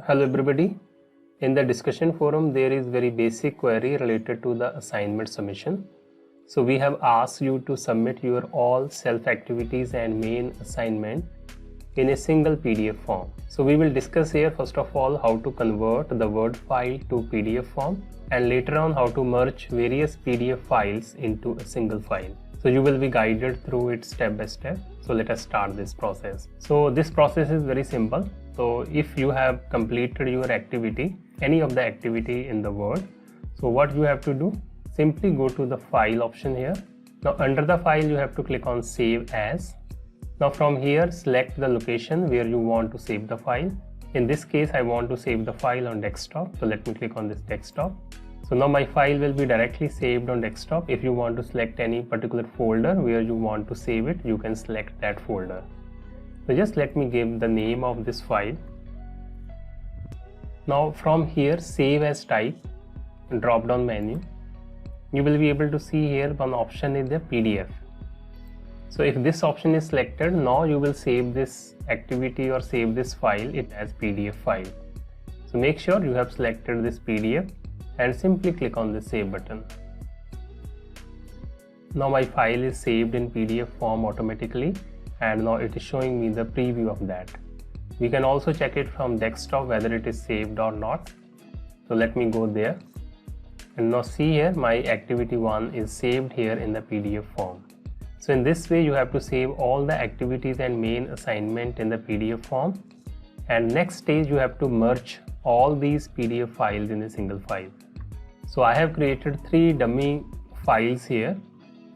Hello everybody. In the discussion forum, there is very basic query related to the assignment submission. So we have asked you to submit your all self activities and main assignment in a single PDF form. So we will discuss here first of all how to convert the Word file to PDF form, and later on how to merge various PDF files into a single file. So you will be guided through it step by step. So let us start this process. So this process is very simple. So if you have completed your activity, any of the activity in the Word, so what you have to do, simply go to the file option here. Now under the file you have to click on save as. Now from here select the location where you want to save the file. In this case I want to save the file on desktop, so let me click on this desktop. So now my file will be directly saved on desktop. If you want to select any particular folder where you want to save it, you can select that folder. So just let me give the name of this file. Now from here save as type, drop down menu, you will be able to see here one option is the PDF. So if this option is selected, now you will save this activity or save this file it as PDF file. So make sure you have selected this PDF and simply click on the save button. Now my file is saved in PDF form automatically, and now it is showing me the preview of that. We can also check it from desktop whether it is saved or not. So let me go there, and now see here my activity 1 is saved here in the PDF form. So in this way you have to save all the activities and main assignment in the PDF form, and next stage you have to merge all these PDF files in a single file. So I have created 3 dummy files here.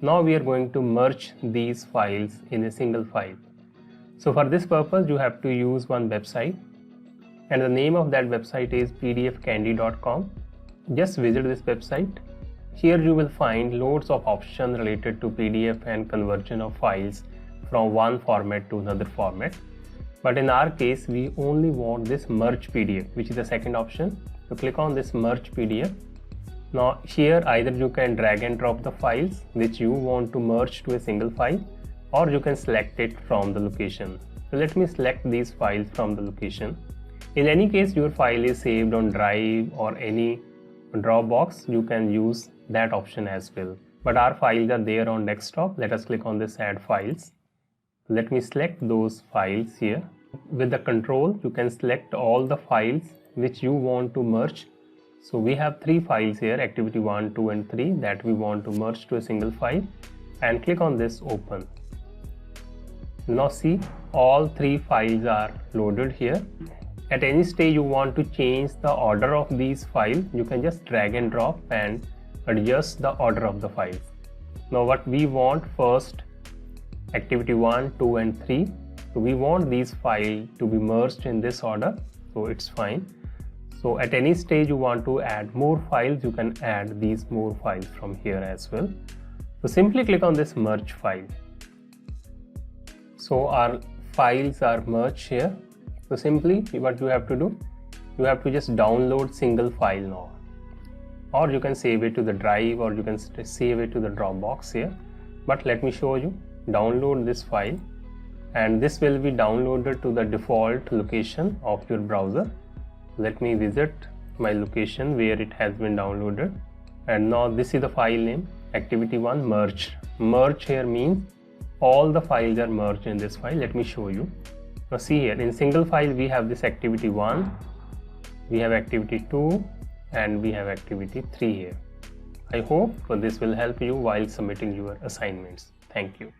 Now we are going to merge these files in a single file. So for this purpose you have to use one website, and the name of that website is pdfcandy.com. Just visit this website. Here you will find loads of options related to PDF and conversion of files from one format to another format. But in our case we only want this merge PDF, which is the second option. So click on this merge PDF. Now here either you can drag and drop the files which you want to merge to a single file, or you can select it from the location. So let me select these files from the location. In any case your file is saved on Drive or any Dropbox, you can use that option as well. But our files are there on desktop. Let us click on this add files. Let me select those files here. With the control you can select all the files which you want to merge. So we have 3 files here, activity 1, 2 and 3, that we want to merge to a single file, and click on this open. Now see, all 3 files are loaded here. At any stage you want to change the order of these files, you can just drag and drop and adjust the order of the files. Now what we want first, activity 1, 2 and 3. So we want these files to be merged in this order, so it's fine. So at any stage you want to add more files, you can add these more files from here as well. So simply click on this merge file. So our files are merged here. So simply what you have to do, you have to just download single file now, or you can save it to the Drive, or you can save it to the Dropbox here. But let me show you, download this file, and this will be downloaded to the default location of your browser. Let me visit my location where it has been downloaded, and now this is the file name, activity 1 merge. Merge here means all the files are merged in this file. Let me show you. Now see here, in single file we have this activity 1, we have activity 2 and we have activity 3 here. I hope this will help you while submitting your assignments. Thank you.